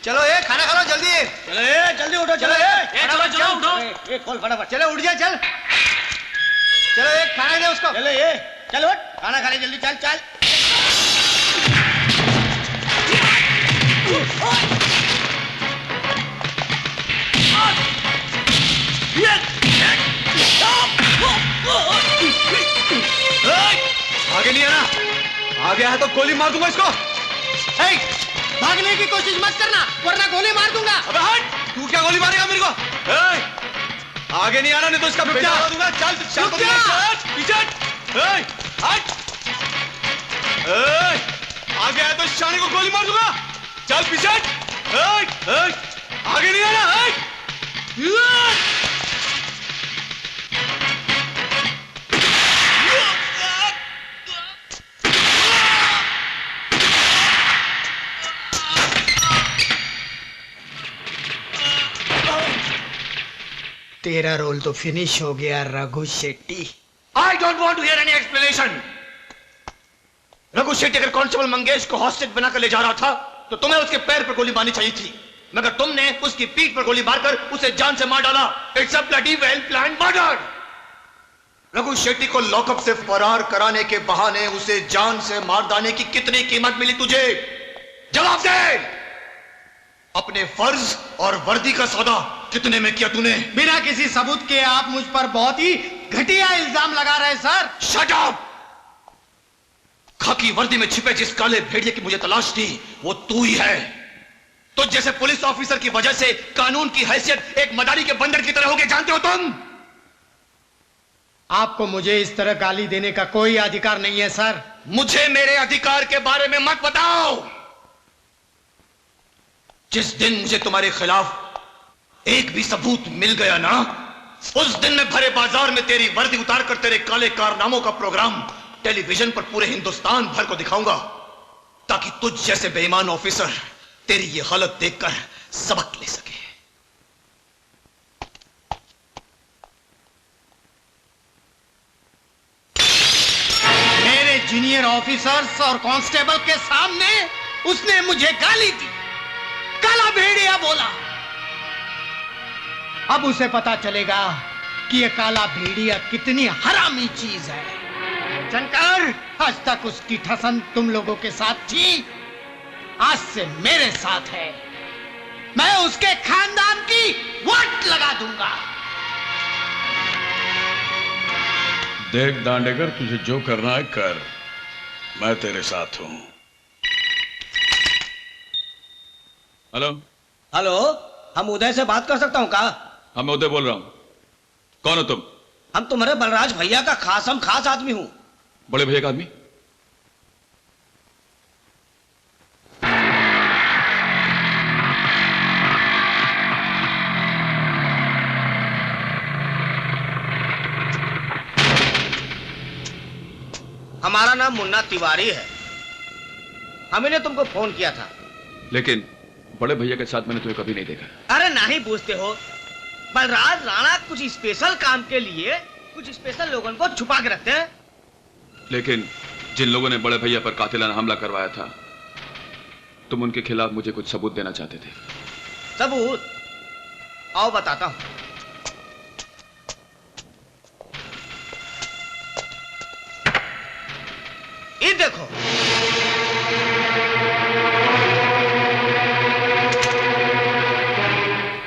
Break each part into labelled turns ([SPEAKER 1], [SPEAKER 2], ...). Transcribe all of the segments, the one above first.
[SPEAKER 1] चलो ये खाना खा लो जल्दी।
[SPEAKER 2] चलो ये जल्दी उठो। चलो ये
[SPEAKER 1] फटाफट चलो उठो।
[SPEAKER 2] ये खोल फटाफट।
[SPEAKER 1] चलो उठ जा चल। चलो ये खाना दे उसको।
[SPEAKER 2] चलो ये चल उठ खाना खा ले जल्दी चल चल।
[SPEAKER 1] आगे नहीं आना। आ गया है तो गोली मार दूंगा इसको।
[SPEAKER 2] भागने की कोशिश मत करना वरना गोली मार दूंगा।
[SPEAKER 1] अबे हट। तू क्या गोली मारेगा मेरे को? आगे नहीं आना नहीं तो इसका पेट फाड़ दूंगा। चल पीछे हट। आ गया है तो शानी को गोली मार दूंगा। चल पीछे हट। आगे नहीं आना।
[SPEAKER 2] तेरा रोल तो फिनिश हो गया Raghu Shetty.
[SPEAKER 1] I don't want to hear any explanation. Raghu Shetty अगर कांस्टेबल मंगेश को हॉस्टेज बनाकर ले जा रहा था तो तुम्हें उसके पैर पर गोली मारनी चाहिए थी, मगर तुमने उसकी पीठ पर गोली मारकर उसे जान से मार डाला। It's a bloody well planned murder. Raghu Shetty को लॉकअप से फरार कराने के बहाने उसे जान से मार डालने की कितनी कीमत मिली तुझे? जवाब दे। अपने फर्ज और वर्दी का सौदा कितने में किया तूने?
[SPEAKER 2] बिना किसी सबूत के आप मुझ पर बहुत ही घटिया इल्जाम लगा रहे सर।
[SPEAKER 1] Shut up. खाकी वर्दी में छिपे जिस काले भेड़िए की मुझे तलाश थी वो तू ही है। तो जैसे पुलिस ऑफिसर की वजह से कानून की हैसियत एक मदारी के बंदर की तरह हो गई, जानते हो तुम?
[SPEAKER 2] आपको मुझे इस तरह गाली देने का कोई अधिकार नहीं है सर।
[SPEAKER 1] मुझे मेरे अधिकार के बारे में मत बताओ। जिस दिन मुझे तुम्हारे खिलाफ एक भी सबूत मिल गया ना, उस दिन मैं भरे बाजार में तेरी वर्दी उतार कर तेरे काले कारनामों का प्रोग्राम टेलीविजन पर पूरे हिंदुस्तान भर को दिखाऊंगा, ताकि तुझ जैसे बेईमान ऑफिसर तेरी ये हालत देखकर सबक ले सके।
[SPEAKER 2] मेरे जूनियर ऑफिसर्स और कांस्टेबल के सामने उसने मुझे गाली दी, काला भेड़िया बोला। अब उसे पता चलेगा कि ये काला भेड़िया कितनी हरामी चीज है। शंकर, आज तक उसकी ठसन तुम लोगों के साथ थी, आज से मेरे साथ है। मैं उसके खानदान की वाट लगा दूंगा।
[SPEAKER 3] देख दांडेकर, तुझे जो करना है कर, मैं तेरे साथ हूं। हेलो
[SPEAKER 2] हेलो, हम उदय से बात कर सकता हूँ क्या?
[SPEAKER 3] हाँ, मैं उदय बोल रहा हूं। कौन हो तुम?
[SPEAKER 2] हम तुम्हारे बलराज भैया का खास आदमी हूँ।
[SPEAKER 3] बड़े भैया का आदमी?
[SPEAKER 2] हमारा नाम मुन्ना तिवारी है। हमने तुमको फोन किया था।
[SPEAKER 3] लेकिन बड़े भैया के साथ मैंने तुम्हें कभी नहीं देखा।
[SPEAKER 2] अरे नहीं पूछते हो, बलराज राणा कुछ स्पेशल काम के लिए कुछ स्पेशल लोगों को छुपा के रखते हैं।
[SPEAKER 3] लेकिन जिन लोगों ने बड़े भैया पर कातिलाना हमला करवाया था, तुम उनके खिलाफ मुझे कुछ सबूत देना चाहते थे।
[SPEAKER 2] सबूत? आओ बताता हूं। ये देखो,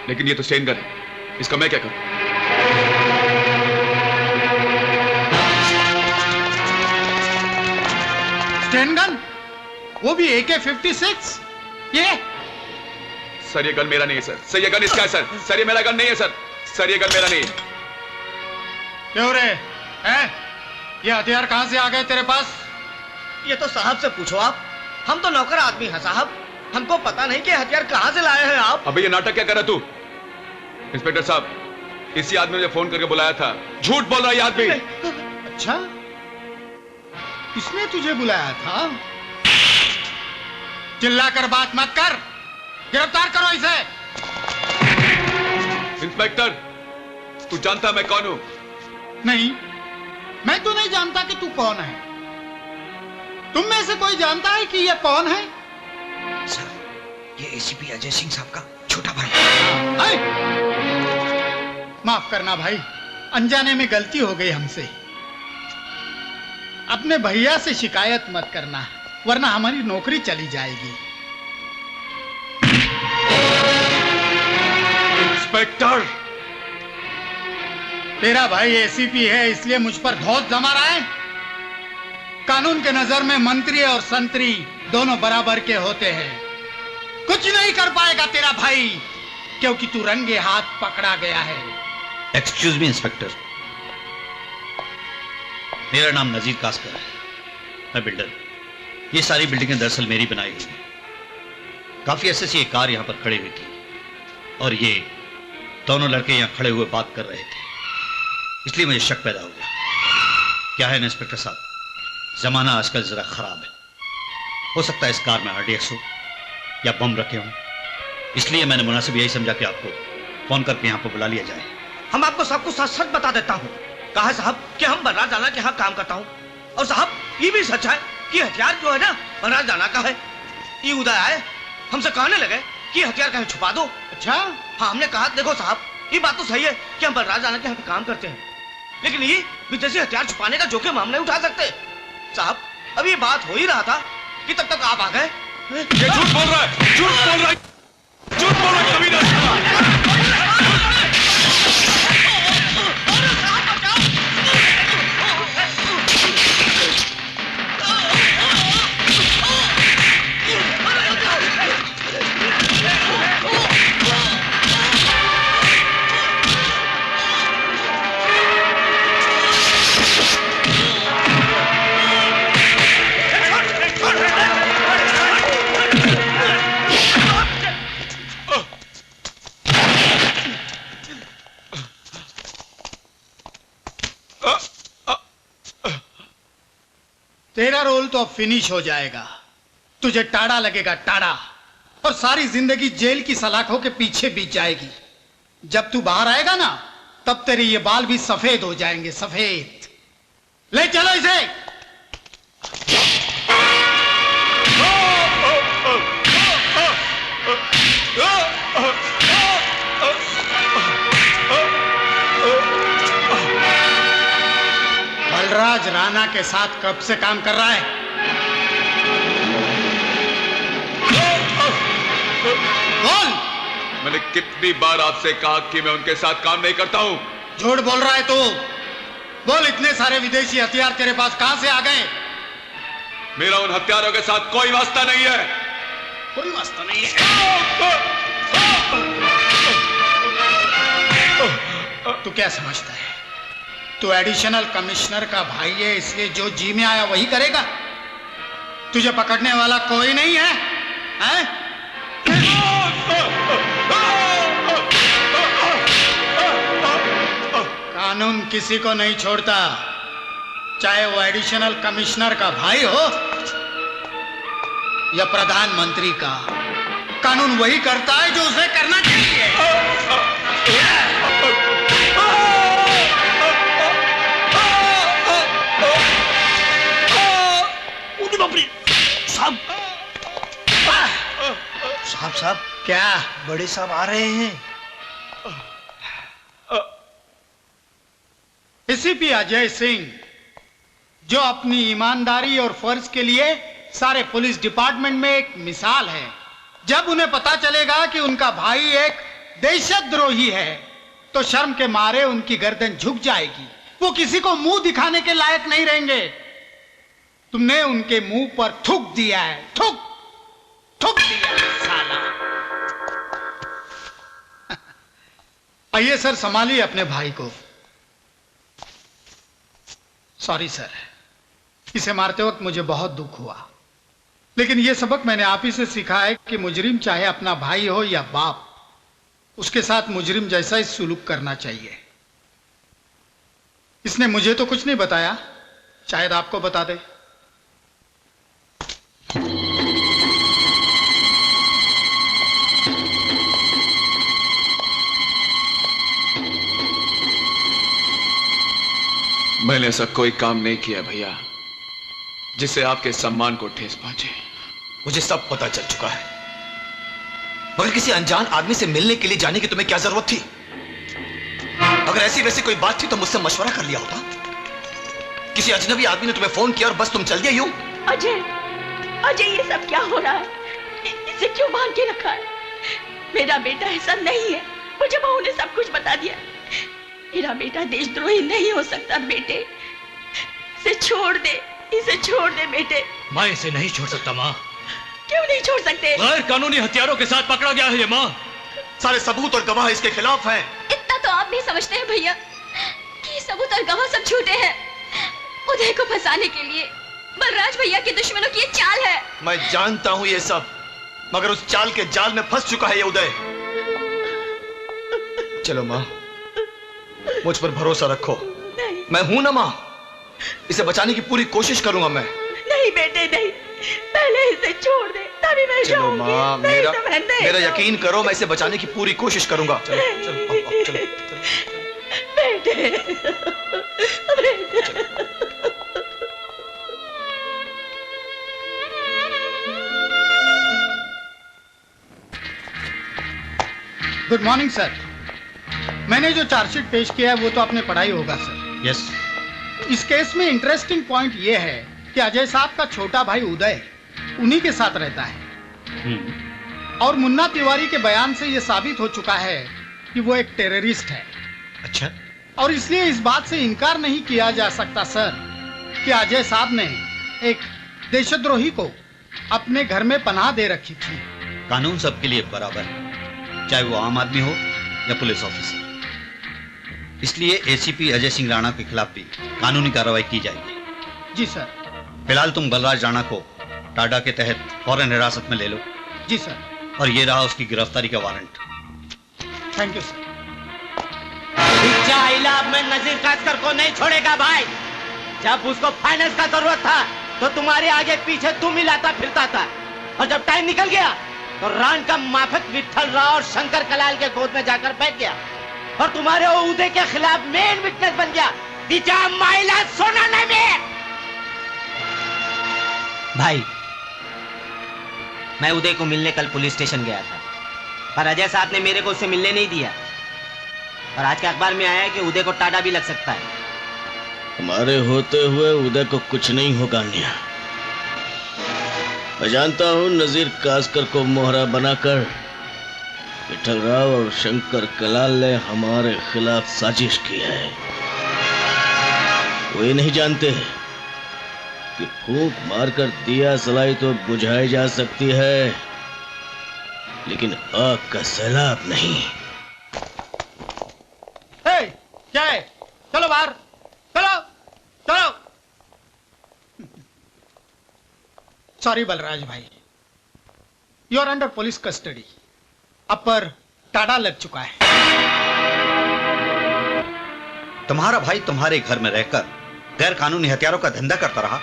[SPEAKER 3] लेकिन ये तो स्टेन गन है, इसका मैं क्या करूं?
[SPEAKER 2] Sten gun? वो भी AK-56? ये?
[SPEAKER 3] सर, ये गन मेरा नहीं है सर। सर, ये गन इसका है सर। सर, ये मेरा गन नहीं है सर। सर, ये गन मेरा नहीं है।
[SPEAKER 2] क्यों रे? हैं? ये हथियार कहां से आ गए तेरे पास? ये तो साहब से पूछो आप। हम तो नौकर आदमी हैं साहब, हमको पता नहीं कि हथियार कहां से लाए हैं आप।
[SPEAKER 3] अबे ये नाटक क्या कर रहा तू? इंस्पेक्टर साहब, इसी आदमी ने फोन करके बुलाया था। झूठ बोल रहा है ये आदमी।
[SPEAKER 2] अच्छा, इसने तुझे बुलाया था? चिल्लाकर बात मत कर, गिरफ्तार करो इसे।
[SPEAKER 3] इंस्पेक्टर, तू जानता मैं कौन हूं?
[SPEAKER 2] नहीं, मैं तो नहीं जानता कि तू कौन है। तुम में से कोई जानता है कि यह कौन है?
[SPEAKER 1] ये एसीपी अजय सिंह साहब का छोटा भाई।
[SPEAKER 2] माफ करना भाई, अनजाने में गलती हो गई हमसे। अपने भैया से शिकायत मत करना, वरना हमारी नौकरी चली जाएगी।
[SPEAKER 3] इंस्पेक्टर,
[SPEAKER 2] तेरा भाई एसीपी है इसलिए मुझ पर धौंस जमा रहा है। कानून के नजर में मंत्री और संतरी दोनों बराबर के होते हैं। कुछ नहीं कर पाएगा तेरा भाई, क्योंकि तू रंगे हाथ पकड़ा गया है।
[SPEAKER 4] एक्सक्यूज मी इंस्पेक्टर, मेरा नाम नजीर कासकर है, मैं बिल्डर। ये सारी बिल्डिंगें दरअसल मेरी बनाई हुई हैं। काफी अरसे से ये कार यहां पर खड़ी हुई थी और ये दोनों लड़के यहां खड़े हुए बात कर रहे थे, इसलिए मुझे शक पैदा हो गया। क्या है ना इंस्पेक्टर साहब, जमाना आजकल जरा खराब है। हो सकता है इस कार में आरडीएक्स हो या बम रखे हों, इसलिए मैंने मुनासिब यही समझा कि आपको फोन करके यहां पर बुला लिया जाए।
[SPEAKER 1] हम आपको सब कुछ सच बता देता हूँ। कहा साहब कि हम बनराज राणा के यहाँ काम करता हूँ, और साहब ये भी सच है कि हथियार जो है ना बनराज राणा का है। ये उदय आए हमसे कहने लगे कि हथियार कहीं छुपा दो।
[SPEAKER 2] अच्छा?
[SPEAKER 1] हाँ, हमने कहा देखो साहब ये बात तो सही है कि हम बनराज राणा के यहाँ काम करते हैं, लेकिन ये विदेशी हथियार छुपाने का जोखिम हम नहीं उठा सकते। साहब अब ये बात हो ही रहा था कि तब तक आप आ गए।
[SPEAKER 3] ये झूठ बोल रहा है, झूठ बोल रहा है, झूठ बोल रहा है, कभी नहीं।
[SPEAKER 2] तेरा रोल तो अब फिनिश हो जाएगा। तुझे टाड़ा लगेगा, टाड़ा, और सारी जिंदगी जेल की सलाखों के पीछे बीत जाएगी। जब तू बाहर आएगा ना, तब तेरे ये बाल भी सफेद हो जाएंगे, सफेद। ले चलो इसे। बलराज राणा के साथ कब से काम कर रहा है? बोल।
[SPEAKER 3] मैंने कितनी बार आपसे कहा कि मैं उनके साथ काम नहीं करता हूं।
[SPEAKER 2] झूठ बोल रहा है तू। बोल, इतने सारे विदेशी हथियार तेरे पास कहां से आ गए?
[SPEAKER 3] मेरा उन हथियारों के साथ कोई वास्ता नहीं है।
[SPEAKER 2] कोई वास्ता नहीं है? तू क्या समझता है? तू एडिशनल कमिश्नर का भाई है, इसलिए जो जी में आया वही करेगा? तुझे पकड़ने वाला कोई नहीं है, हैं? कानून किसी को नहीं छोड़ता, चाहे वो एडिशनल कमिश्नर का भाई हो या प्रधानमंत्री का। कानून वही करता है जो उसे करना चाहिए।
[SPEAKER 1] साहब साहब साहब,
[SPEAKER 2] क्या?
[SPEAKER 1] बड़े साहब आ रहे हैं।
[SPEAKER 2] एसीपी अजय सिंह, जो अपनी ईमानदारी और फर्ज के लिए सारे पुलिस डिपार्टमेंट में एक मिसाल है। जब उन्हें पता चलेगा कि उनका भाई एक देशद्रोही है, तो शर्म के मारे उनकी गर्दन झुक जाएगी। वो किसी को मुंह दिखाने के लायक नहीं रहेंगे। तुमने उनके मुंह पर थूक दिया है, थूक थूक दिया है, साला। आइए सर, संभालिए अपने भाई को। सॉरी सर, इसे मारते वक्त मुझे बहुत दुख हुआ, लेकिन यह सबक मैंने आप ही से सीखा है कि मुजरिम चाहे अपना भाई हो या बाप, उसके साथ मुजरिम जैसा ही सुलूक करना चाहिए। इसने मुझे तो कुछ नहीं बताया, शायद आपको बता दे।
[SPEAKER 3] मैंने ऐसा कोई काम नहीं किया भैया जिससे आपके सम्मान को ठेस पहुंचे।
[SPEAKER 1] मुझे सब पता चल चुका है। मगर किसी अनजान आदमी से मिलने के लिए जाने की तुम्हें क्या जरूरत थी? अगर ऐसी वैसी कोई बात थी तो मुझसे मशवरा कर लिया होता। किसी अजनबी आदमी ने तुम्हें फोन किया और बस तुम चल गए यूं?
[SPEAKER 5] अजय, अजय ये सब क्या हो रहा है? इसे क्यों बांध के रखा है? मेरा बेटा ऐसा नहीं है। मुझे बहू ने सब कुछ बता दिया। मेरा बेटा देशद्रोही नहीं हो सकता। बेटे, इसे छोड़ दे, इसे छोड़ दे बेटे।
[SPEAKER 6] माँ इसे नहीं छोड़ सकता माँ।
[SPEAKER 5] क्यों नहीं छोड़ सकते?
[SPEAKER 6] गैर कानूनी हथियारों के साथ पकड़ा गया है ये माँ।
[SPEAKER 1] सारे सबूत और गवाह इसके खिलाफ हैं।
[SPEAKER 7] इतना तो आप भी समझते हैं भैया कि सबूत और गवाह सब झूठे हैं। उदय को फंसाने के लिए बलराज भैया के दुश्मनों की ये चाल है।
[SPEAKER 1] मैं जानता हूं ये सब, मगर उस चाल के जाल में फंस चुका है ये उदय। चलो माँ, मुझ पर भरोसा रखो।
[SPEAKER 5] नहीं।
[SPEAKER 1] मैं हूं ना माँ, इसे बचाने की पूरी कोशिश करूंगा मैं।
[SPEAKER 5] नहीं बेटे नहीं, पहले इसे छोड़ दे तभी मैं
[SPEAKER 1] चलो
[SPEAKER 5] जाऊंगी।
[SPEAKER 1] माँ,
[SPEAKER 5] नहीं
[SPEAKER 1] मेरा
[SPEAKER 5] तो मैं नहीं
[SPEAKER 1] मेरा
[SPEAKER 5] जाऊंगी।
[SPEAKER 1] यकीन करो, मैं इसे बचाने की पूरी कोशिश करूंगा। चलो चलो आओ, चलो
[SPEAKER 5] बेटे, बेटे।
[SPEAKER 2] Good morning sir. मैंने जो चार्जशीट पेश किया है वो तो आपने पढ़ा ही होगा सर।
[SPEAKER 4] यस।
[SPEAKER 2] इस केस में इंटरेस्टिंग पॉइंट ये है कि अजय साहब का छोटा भाई उदय उन्हीं के साथ रहता है और मुन्ना तिवारी के बयान से ये साबित हो चुका है कि वो एक टेररिस्ट है।
[SPEAKER 4] अच्छा।
[SPEAKER 2] और इसलिए इस बात से इनकार नहीं किया जा सकता सर कि अजय साहब ने एक देशद्रोही को अपने घर में पनाह दे रखी थी।
[SPEAKER 4] कानून सबके लिए बराबर है, चाहे वो आम आदमी हो या पुलिस ऑफिसर। इसलिए एसीपी अजय सिंह राणा के खिलाफ भी कानूनी कार्रवाई की जाएगी।
[SPEAKER 2] जी सर।
[SPEAKER 4] फिलहाल तुम बलराज राणा को टाडा के तहत फौरन हिरासत में ले लो।
[SPEAKER 2] जी सर।
[SPEAKER 4] और ये रहा उसकी गिरफ्तारी का वारंट।
[SPEAKER 2] Thank you sir.
[SPEAKER 8] इलाब में नजीर कासकर को नहीं छोड़ेगा भाई। जब उसको फाइनेंस का जरूरत था तो तुम्हारे आगे पीछे तुम हिलाता फिरता था, और जब टाइम निकल गया तो रान का माफक विठल राव और शंकर कलाल के गोद में जाकर बैठ गया और तुम्हारे उदय के खिलाफ मेन विटनेस बन गया। दिचा माइला सोना में। भाई, मैं उदय को मिलने कल पुलिस स्टेशन गया था, पर अजय साहब ने मेरे को उससे मिलने नहीं दिया। और आज के अखबार में आया है कि उदय को टाडा भी लग सकता है।
[SPEAKER 9] हमारे होते हुए उदय को कुछ नहीं होगा अन्या। मैं जानता हूं नजीर कासकर को मोहरा बनाकर विठल राव और शंकर कलाल ने हमारे खिलाफ साजिश की है। वो ये नहीं जानते कि फूंक मारकर दिया सलाई तो बुझाई जा सकती है, लेकिन आग का सैलाब नहीं।
[SPEAKER 2] क्या है? चलो बाहर, चलो चलो। सॉरी बलराज भाई, you are under police custody. अब पर टाडा लग चुका है।
[SPEAKER 4] तुम्हारा भाई तुम्हारे घर में रहकर गैर कानूनी हथियारों का धंधा करता रहा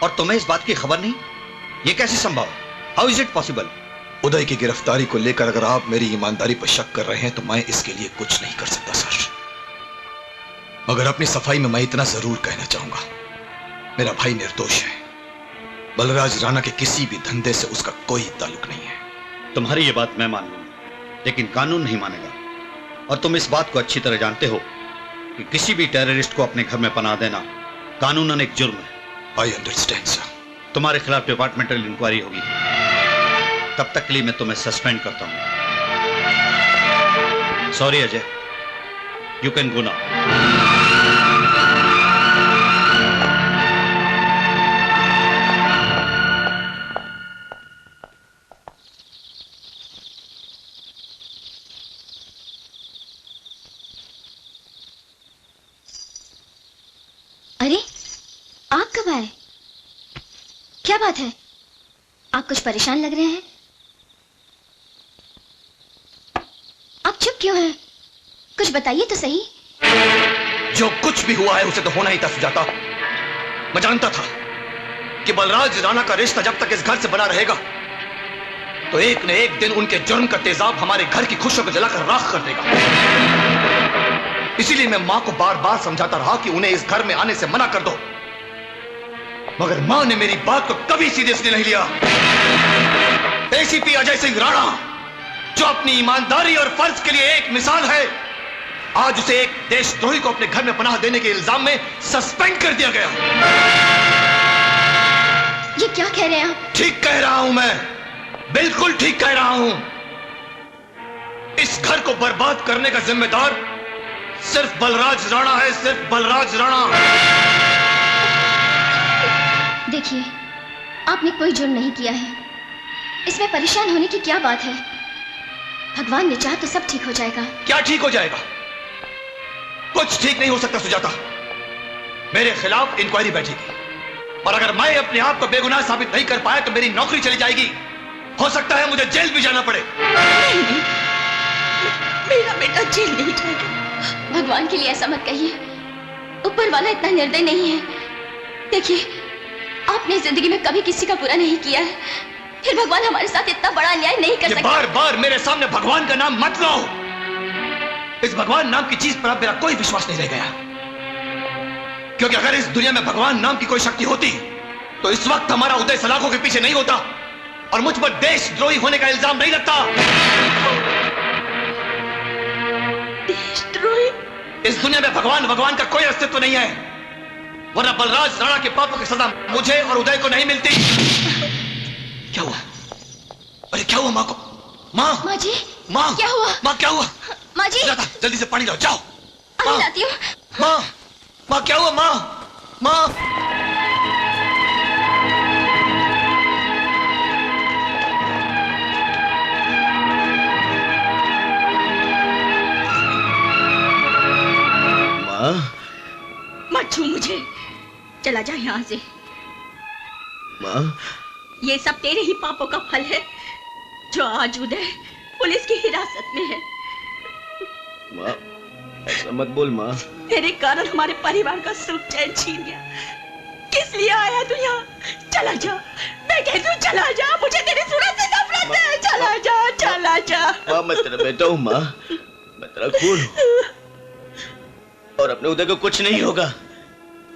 [SPEAKER 4] और तुम्हें इस बात की खबर नहीं? ये कैसे संभव? How is it possible?
[SPEAKER 1] Uday की गिरफ्तारी को लेकर अगर आप मेरी ईमानदारी पर शक कर रहे हैं तो मैं इसके लिए कुछ नहीं कर सकता सर। मगर अपनी सफाई में मैं इतना जरूर कहना चाहूंगा, मेरा भाई निर्दोष है। बलराज राणा के किसी भी धंधे से उसका कोई ताल्लुक नहीं है।
[SPEAKER 4] तुम्हारी ये बात मैं मान लूंगा, लेकिन कानून नहीं मानेगा। और तुम इस बात को अच्छी तरह जानते हो कि किसी भी टेररिस्ट को अपने घर में पनाह देना कानूनन एक जुर्म है।
[SPEAKER 1] I understand sir.
[SPEAKER 4] तुम्हारे खिलाफ डिपार्टमेंटल इंक्वायरी होगी, तब तक के लिए मैं तुम्हें सस्पेंड करता हूं। Sorry Ajay, you can go now.
[SPEAKER 7] अरे आप कब आए? क्या बात है? आप कुछ परेशान लग रहे हैं। आप चुप क्यों हैं? कुछ बताइए तो सही।
[SPEAKER 1] जो कुछ भी हुआ है उसे तो होना ही था सुजाता। मैं जानता था कि बलराज राणा का रिश्ता जब तक इस घर से बना रहेगा तो एक न एक दिन उनके जुर्म का तेजाब हमारे घर की खुशियों को जलाकर राख कर देगा। इसीलिए मैं मां को बार बार समझाता रहा कि उन्हें इस घर में आने से मना कर दो, मगर मां ने मेरी बात को कभी सीरियसली नहीं लिया। एसीपी अजय सिंह राणा, अपनी ईमानदारी और फर्ज के लिए एक मिसाल है, आज उसे एक देशद्रोही को अपने घर में पनाह देने के इल्जाम में सस्पेंड कर दिया गया।
[SPEAKER 7] ये क्या कह रहे हैं आप?
[SPEAKER 1] ठीक कह रहा हूं मैं, बिल्कुल ठीक कह रहा हूं। इस घर को बर्बाद करने का जिम्मेदार सिर्फ बलराज राणा है, सिर्फ बलराज राणा।
[SPEAKER 7] देखिए, आपने कोई जुर्म नहीं किया है, इसमें परेशान होने की क्या बात है? भगवान ने चाहा तो सब ठीक हो जाएगा।
[SPEAKER 1] क्या ठीक हो जाएगा? कुछ ठीक नहीं हो सकता सुजाता। मेरे खिलाफ इंक्वायरी बैठेगी और अगर मैं अपने आप को बेगुनाह साबित नहीं कर पाया तो मेरी नौकरी चली जाएगी। हो सकता है मुझे जेल भी जाना पड़े।
[SPEAKER 5] नहीं, मेरा बेटा जेल नहीं जाएगा।
[SPEAKER 7] भगवान के लिए ऐसा मत कहिए, ऊपर वाला इतना निर्दयी नहीं है। देखिए, आपने जिंदगी में कभी किसी का बुरा नहीं किया है, फिर भगवान हमारे साथ इतना बड़ा अन्याय नहीं कर सकता।
[SPEAKER 1] बार बार मेरे सामने भगवान का नाम मत लो। इस भगवान नाम की चीज पर अब मेरा कोई विश्वास नहीं रह गया, क्योंकि अगर इस दुनिया में भगवान नाम की कोई शक्ति होती तो इस वक्त हमारा उदय सलाखों के पीछे नहीं होता और मुझ पर देशद्रोही होने का इल्जाम नहीं लगता।
[SPEAKER 5] देशद्रोही?
[SPEAKER 1] इस दुनिया में भगवान का कोई अस्तित्व नहीं है, वरना बलराज राणा के पापों की सजा मुझे और उदय को नहीं मिलती। क्या हुआ? अरे क्या हुआ माँ को? माँ
[SPEAKER 7] जी,
[SPEAKER 1] माँ
[SPEAKER 7] क्या हुआ?
[SPEAKER 1] माँ क्या हुआ?
[SPEAKER 7] माँ जी,
[SPEAKER 1] जल्दी से पानी लाओ, जाओ।
[SPEAKER 7] अभी लाती हूँ।
[SPEAKER 1] माँ क्या हुआ? माँ माँ
[SPEAKER 5] मत छू मुझे, चला जा यहाँ से।
[SPEAKER 9] माँ,
[SPEAKER 5] ये सब तेरे ही पापों का फल है जो आज उदय पुलिस की हिरासत में है।
[SPEAKER 9] माँ, ऐसा मत बोल माँ।
[SPEAKER 5] तेरे कारण हमारे परिवार का सुख चैन छीन गया। किस लिए आया तू यहाँ? चला जा, मैं कहती हूँ चला जा, मुझे तेरी सूरत से नफरत है। चला जा, चला जा।
[SPEAKER 9] माँ, मैं तेरा बेटा हूँ माँ, मैं तेरा खून हूँ और अपने उदय को कुछ नहीं होगा।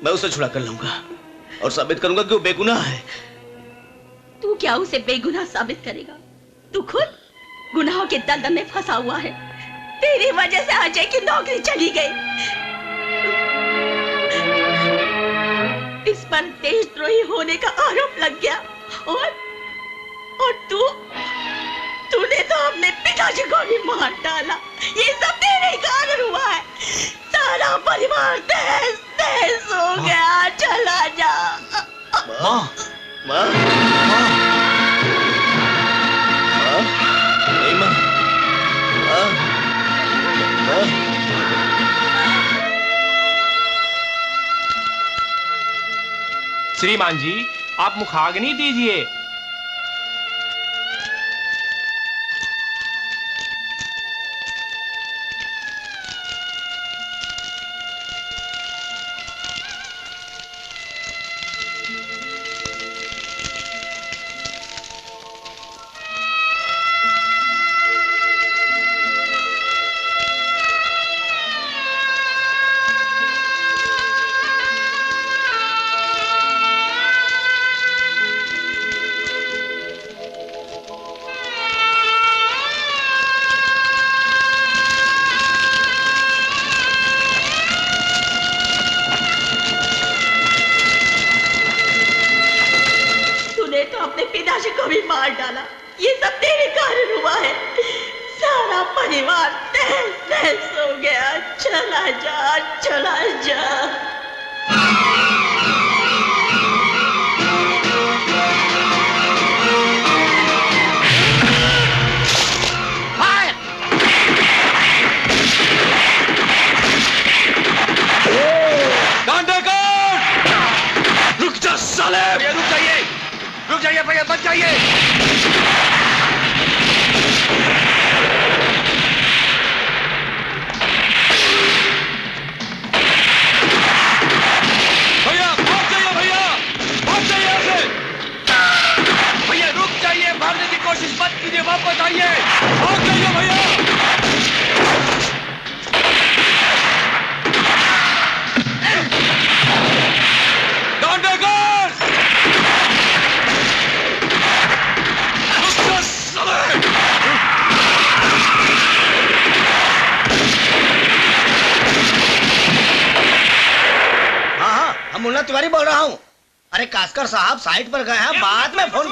[SPEAKER 9] मैं उसे छुड़ा कर लाऊंगा और साबित करूंगा कि वो बेगुनाह है।
[SPEAKER 5] तू क्या उसे बेगुनाह साबित करेगा? तू खुद गुनाहों के दलदल में फंसा हुआ है। तेरी वजह से अजय की नौकरी चली गई। इस पर देशद्रोही होने का आरोप लग गया और तूने तो अपने पिताजी को भी मार डाला। ये सब तेरे कारण हुआ है। सारा परिवार तहस तहस हो गया। चला जा।
[SPEAKER 1] माँ
[SPEAKER 9] माँ, नहीं माँ,
[SPEAKER 10] श्रीमान जी, आप मुखाग्नि दीजिए।
[SPEAKER 8] मनोहर तिवारी बोल रहा हूँ। अरे कास्कर साहब साइट पर गए हैं, बाद में फोन।